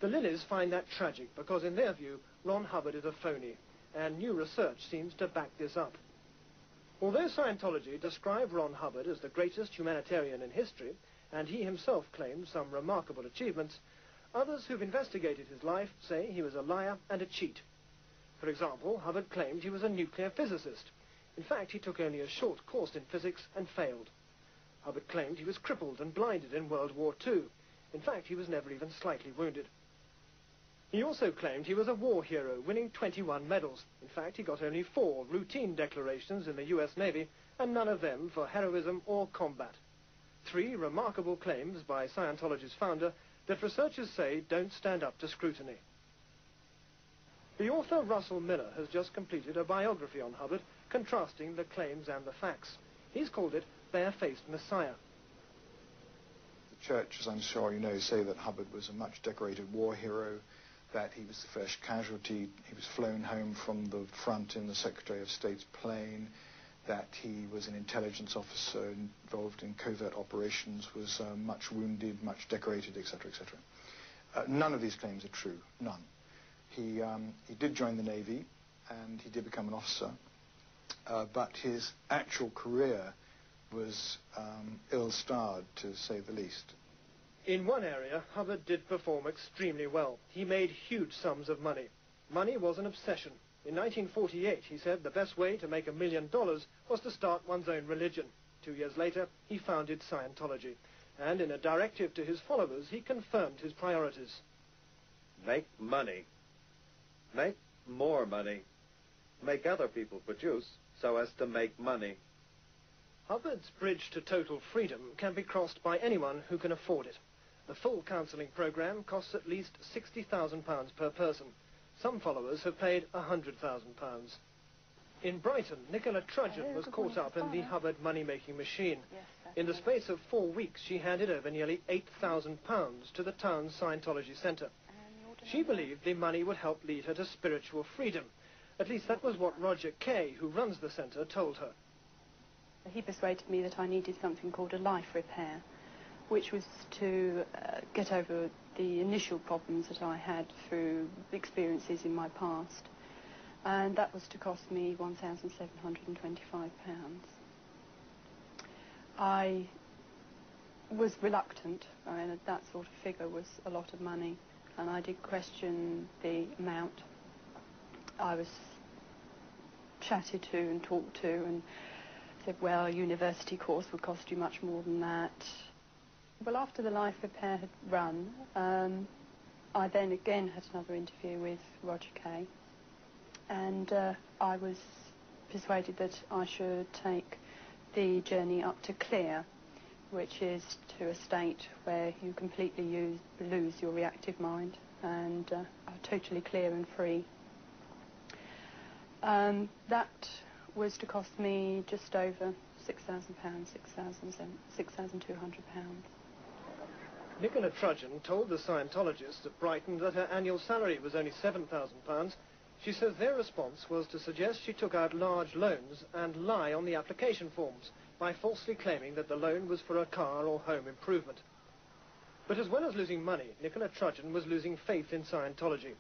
The Lillies find that tragic because, in their view, Ron Hubbard is a phony, and new research seems to back this up. Although Scientology described Ron Hubbard as the greatest humanitarian in history, and he himself claimed some remarkable achievements, others who've investigated his life say he was a liar and a cheat. For example, Hubbard claimed he was a nuclear physicist. In fact, he took only a short course in physics and failed. Hubbard claimed he was crippled and blinded in World War II. In fact, he was never even slightly wounded. He also claimed he was a war hero, winning 21 medals. In fact, he got only 4 routine declarations in the US Navy, and none of them for heroism or combat. 3 remarkable claims by Scientology's founder that researchers say don't stand up to scrutiny. The author Russell Miller has just completed a biography on Hubbard, contrasting the claims and the facts. He's called it Bare-Faced Messiah. The church, as I'm sure you know, say that Hubbard was a much decorated war hero, that he was the first casualty, he was flown home from the front in the Secretary of State's plane, that he was an intelligence officer involved in covert operations, was much wounded, much decorated, etc., etc. None of these claims are true, none. He did join the Navy, and he did become an officer, but his actual career was ill-starred, to say the least. In one area, Hubbard did perform extremely well. He made huge sums of money. Money was an obsession. In 1948, he said the best way to make $1 million was to start one's own religion. 2 years later, he founded Scientology. And in a directive to his followers, he confirmed his priorities. Make money. Make more money. Make other people produce so as to make money. Hubbard's bridge to total freedom can be crossed by anyone who can afford it. The full counselling programme costs at least £60,000 per person. Some followers have paid £100,000. In Brighton, Nicola Trudgeon was caught up in the Hubbard money-making machine. In the space of 4 weeks, she handed over nearly £8,000 to the town's Scientology centre. She believed the money would help lead her to spiritual freedom. At least that was what Roger Kay, who runs the centre, told her. He persuaded me that I needed something called a life repair, which was to get over the initial problems that I had through experiences in my past. And that was to cost me £1,725. I was reluctant. I mean, that sort of figure was a lot of money, and I did question the amount. I was chatted to and talked to and said, well, a university course would cost you much more than that. Well, after the life repair had run, I then again had another interview with Roger Kay, and I was persuaded that I should take the journey up to clear, which is to a state where you completely lose your reactive mind and are totally clear and free. That was to cost me just over £6,000, £6,200. Nicola Trudgeon told the Scientologists at Brighton that her annual salary was only £7,000. She says their response was to suggest she took out large loans and lie on the application forms by falsely claiming that the loan was for a car or home improvement. But as well as losing money, Nicola Trudgeon was losing faith in Scientology.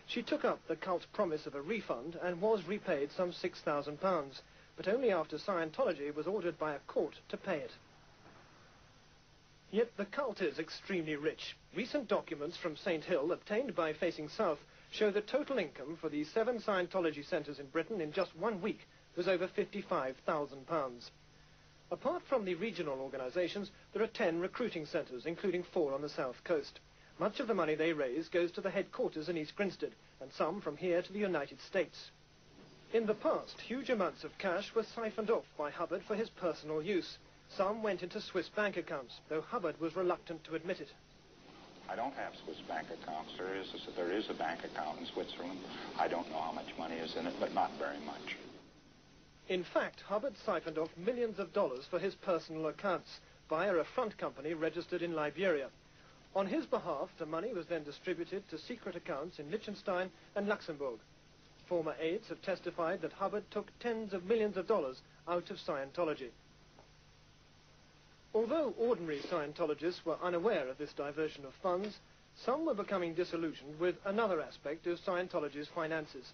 She took up the cult's promise of a refund and was repaid some £6,000, but only after Scientology was ordered by a court to pay it. Yet the cult is extremely rich. Recent documents from St. Hill, obtained by Facing South, show the total income for the 7 Scientology centres in Britain in just 1 week was over £55,000. Apart from the regional organisations, there are 10 recruiting centres, including 4 on the south coast. Much of the money they raise goes to the headquarters in East Grinstead, and some from here to the United States. In the past, huge amounts of cash were siphoned off by Hubbard for his personal use. Some went into Swiss bank accounts, though Hubbard was reluctant to admit it. I don't have Swiss bank accounts. There is a bank account in Switzerland. I don't know how much money is in it, but not very much. In fact, Hubbard siphoned off millions of dollars for his personal accounts via a front company registered in Liberia. On his behalf, the money was then distributed to secret accounts in Liechtenstein and Luxembourg. Former aides have testified that Hubbard took tens of millions of dollars out of Scientology. Although ordinary Scientologists were unaware of this diversion of funds, some were becoming disillusioned with another aspect of Scientology's finances.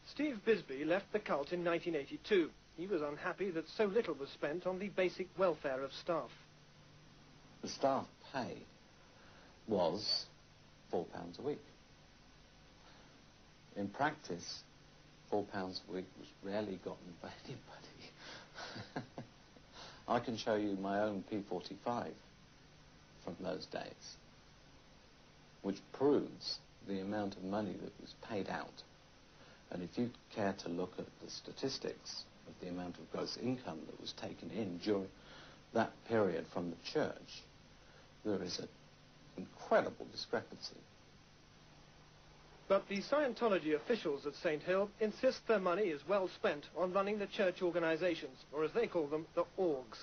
Steve Bisbee left the cult in 1982. He was unhappy that so little was spent on the basic welfare of staff. The staff pay was £4 a week. In practice, £4 a week was rarely gotten by anybody. I can show you my own P45 from those days, which proves the amount of money that was paid out. And if you care to look at the statistics of the amount of gross income that was taken in during that period from the church, there is an incredible discrepancy. But the Scientology officials at St. Hill insist their money is well spent on running the church organizations, or as they call them, the orgs.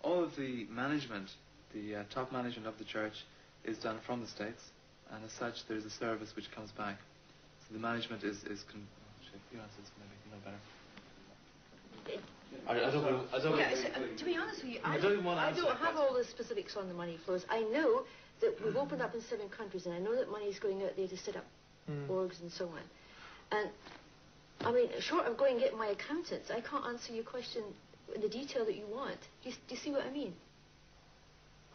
All of the management, the top management of the church, is done from the States, and as such there's a service which comes back. So the management is you answer this maybe, you know better. To be honest with you, I don't have all the specifics on the money flows. I know that we've opened up in 7 countries, and I know that money is going out there to set up orgs and so on. And, I mean, short of going and getting my accountants, I can't answer your question in the detail that you want. Do you see what I mean?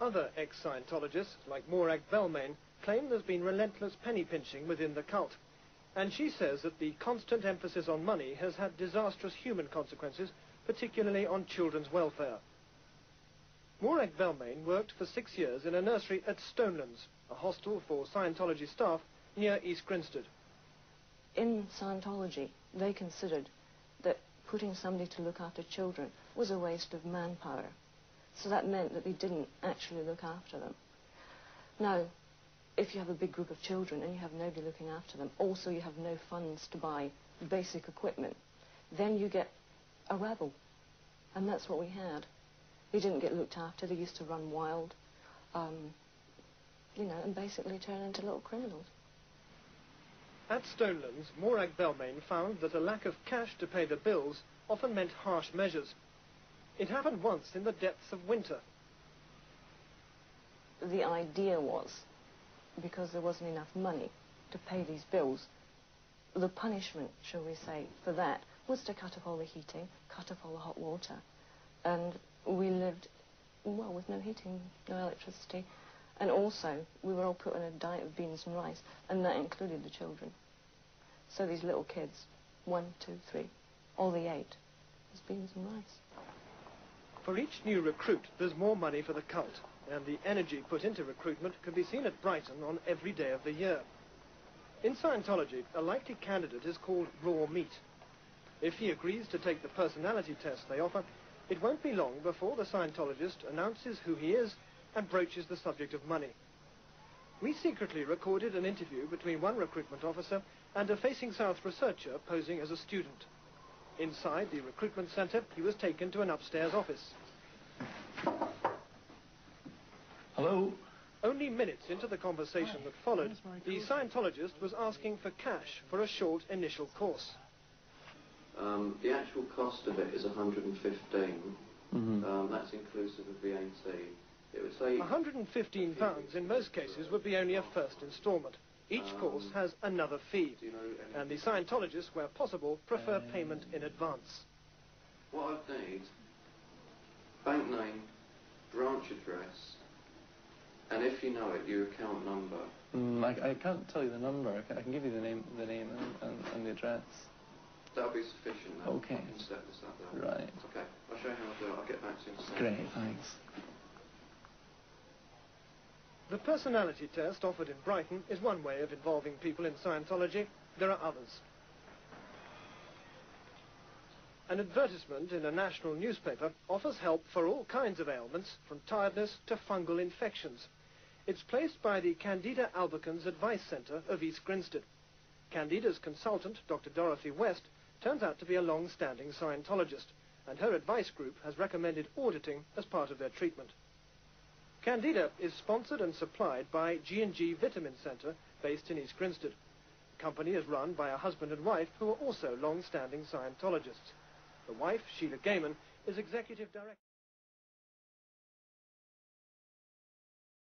Other ex-Scientologists, like Morag Belmain, claim there's been relentless penny-pinching within the cult. And she says that the constant emphasis on money has had disastrous human consequences, particularly on children's welfare. Morag Belmain worked for 6 years in a nursery at Stonelands, a hostel for Scientology staff near East Grinstead. In Scientology, they considered that putting somebody to look after children was a waste of manpower. So that meant that they didn't actually look after them. Now, if you have a big group of children and you have nobody looking after them, also you have no funds to buy basic equipment, then you get a rebel. And that's what we had. They didn't get looked after. They used to run wild, you know, and basically turn into little criminals. At Stonelands, Morag Belmain found that a lack of cash to pay the bills often meant harsh measures. It happened once in the depths of winter. The idea was, because there wasn't enough money to pay these bills, the punishment, shall we say, for that was to cut off all the heating, cut off all the hot water. And we lived, well, with no heating, no electricity. And also, we were all put on a diet of beans and rice, and that included the children. So these little kids, 1, 2, 3, all they ate was beans and rice. For each new recruit, there's more money for the cult, and the energy put into recruitment can be seen at Brighton on every day of the year. In Scientology, a likely candidate is called raw meat. If he agrees to take the personality test they offer, it won't be long before the Scientologist announces who he is and broaches the subject of money. We secretly recorded an interview between one recruitment officer and a Facing South researcher posing as a student. Inside the recruitment centre, he was taken to an upstairs office. Hello? Only minutes into the conversation that followed, the Scientologist was asking for cash for a short initial course. The actual cost of it is 115. That's inclusive of VAT. It would say £115 in most cases would be only a first instalment. Each course has another fee, and the Scientologists, where possible, prefer payment in advance. What I'd need, bank name, branch address, and if you know it, your account number. I can't tell you the number. I can give you the name and the address. That'll be sufficient now. Okay. I can set this up there. Right. Okay, I'll show you how to do it. I'll get back to you in a second. Great, thanks. The personality test offered in Brighton is one way of involving people in Scientology. There are others. An advertisement in a national newspaper offers help for all kinds of ailments, from tiredness to fungal infections. It's placed by the Candida Albicans Advice Centre of East Grinstead. Candida's consultant, Dr. Dorothy West, turns out to be a long-standing Scientologist, and her advice group has recommended auditing as part of their treatment. Candida is sponsored and supplied by G&G Vitamin Centre, based in East Grinstead. The company is run by a husband and wife who are also long-standing Scientologists. The wife, Sheila Gaiman, is executive director.